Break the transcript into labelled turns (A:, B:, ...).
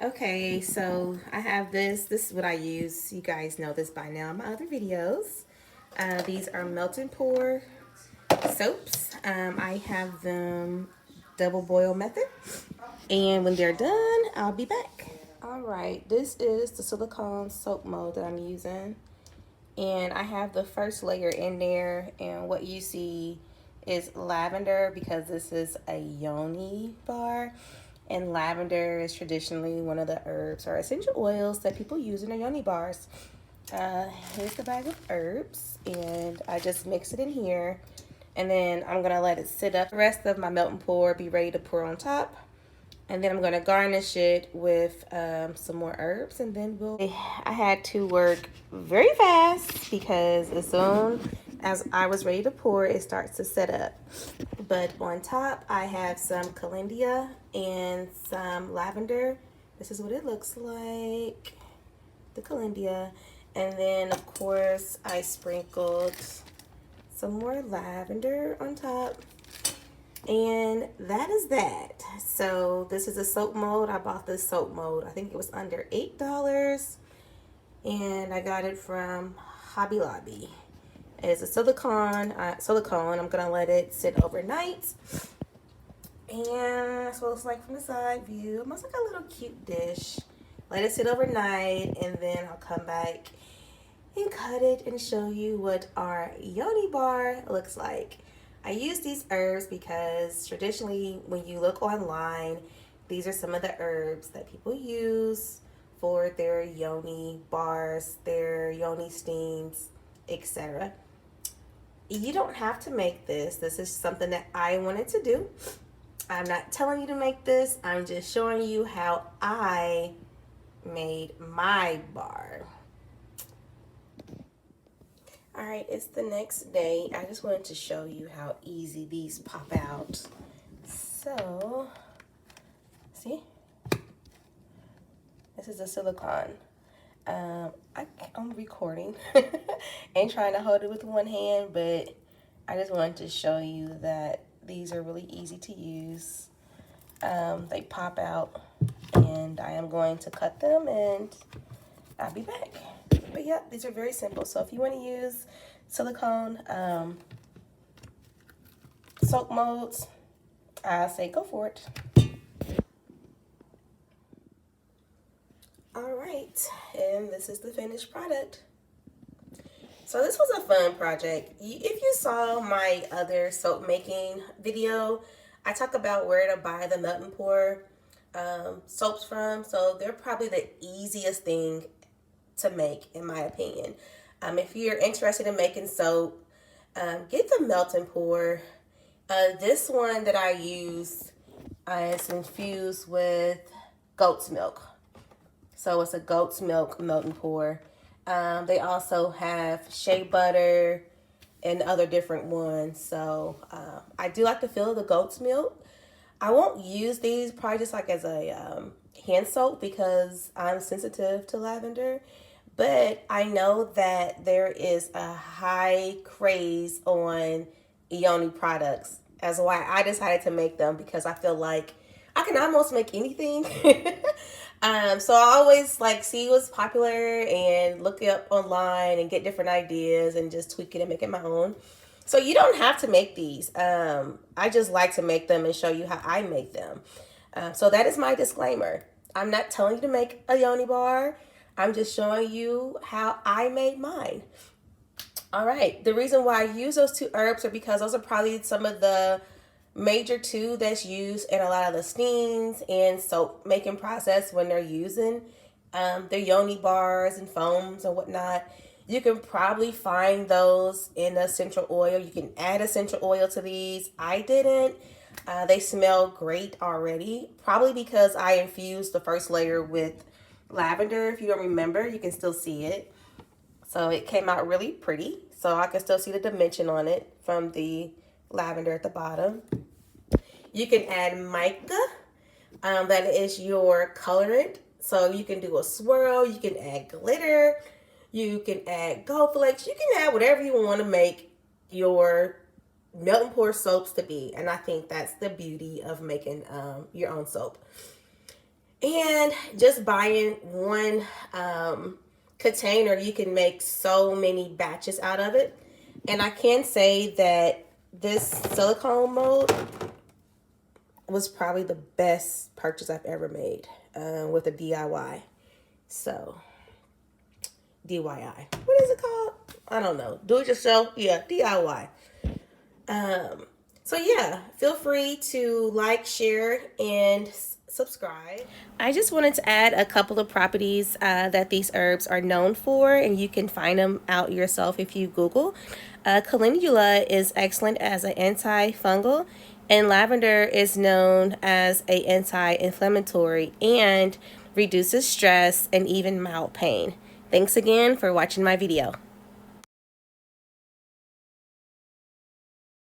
A: Okay, so I have this. This is what I use. You guys know this by now in my other videos. These are melt and pour soaps. I have them double boil method. And when they're done, I'll be back. All right, this is the silicone soap mold that I'm using. And I have the first layer in there. And what you see is lavender because this is a Yoni bar. And lavender is traditionally one of the herbs or essential oils that people use in their Yoni bars. Here's the bag of herbs, and I just mix it in here. And then I'm gonna let it sit up. The rest of my melt and pour be ready to pour on top. And then I'm gonna garnish it with some more herbs, and then I had to work very fast because as soon as I was ready to pour, it starts to set up. But on top, I have some calendia and some lavender. This is what it looks like, the calendia. And then, of course, I sprinkled some more lavender on top. And that is that. So this is a soap mold. I bought this soap mold. I think it was under $8. And I got it from Hobby Lobby. It's a silicone. I'm gonna let it sit overnight. And that's what it looks like from the side view. Almost like a little cute dish. Let it sit overnight, and then I'll come back and cut it and show you what our Yoni bar looks like. I use these herbs because traditionally when you look online, these are some of the herbs that people use for their Yoni bars, their Yoni steams, etc. You don't have to make this. This is something that I wanted to do. I'm not telling you to make this. I'm just showing you how I made my bar. All right, it's the next day. I just wanted to show you how easy these pop out. So, see? This is a silicone. I'm recording and trying to hold it with one hand, but I just wanted to show you that these are really easy to use. They pop out, and I am going to cut them, and I'll be back. But yeah, these are very simple. So if you want to use silicone soap molds, I say go for it. All right, and this is the finished product. So this was a fun project. If you saw my other soap making video, I talk about where to buy the melt and pour soaps from. So they're probably the easiest thing to make, in my opinion. If you're interested in making soap, get the melt and pour. This one that I use is infused with goat's milk. So it's a goat's milk melt and pour. They also have shea butter and other different ones. So I do like the feel of the goat's milk. I won't use these probably just like as a hand soap because I'm sensitive to lavender. But I know that there is a high craze on Yoni products. That's why I decided to make them, because I feel like I can almost make anything. So I always like see what's popular and look it up online and get different ideas and just tweak it and make it my own. So you don't have to make these. I just like to make them and show you how I make them. So that is my disclaimer. I'm not telling you to make a Yoni bar. I'm just showing you how I made mine. All right. The reason why I use those two herbs are because those are probably some of the major two that's used in a lot of the steams and soap making process when they're using their Yoni bars and foams and whatnot. You can probably find those in essential oil. You can add essential oil to these. I didn't. They smell great already, probably because I infused the first layer with lavender. If you don't remember, you can still see it. So it came out really pretty. So I can still see the dimension on it from the lavender at the bottom. You can add mica. That is your colorant. So you can do a swirl. You can add glitter. You can add gold flakes. You can add whatever you want to make your melt and pour soaps to be. And I think that's the beauty of making your own soap. And just buying one container, you can make so many batches out of it. And I can say that this silicone mold was probably the best purchase I've ever made with a DIY. So, DIY. What is it called? I don't know. Do it yourself? Yeah, DIY. So yeah, feel free to like, share, and subscribe. I just wanted to add a couple of properties that these herbs are known for, and you can find them out yourself if you Google. Calendula is excellent as an antifungal, and lavender is known as an anti-inflammatory and reduces stress and even mild pain. Thanks again for watching my video.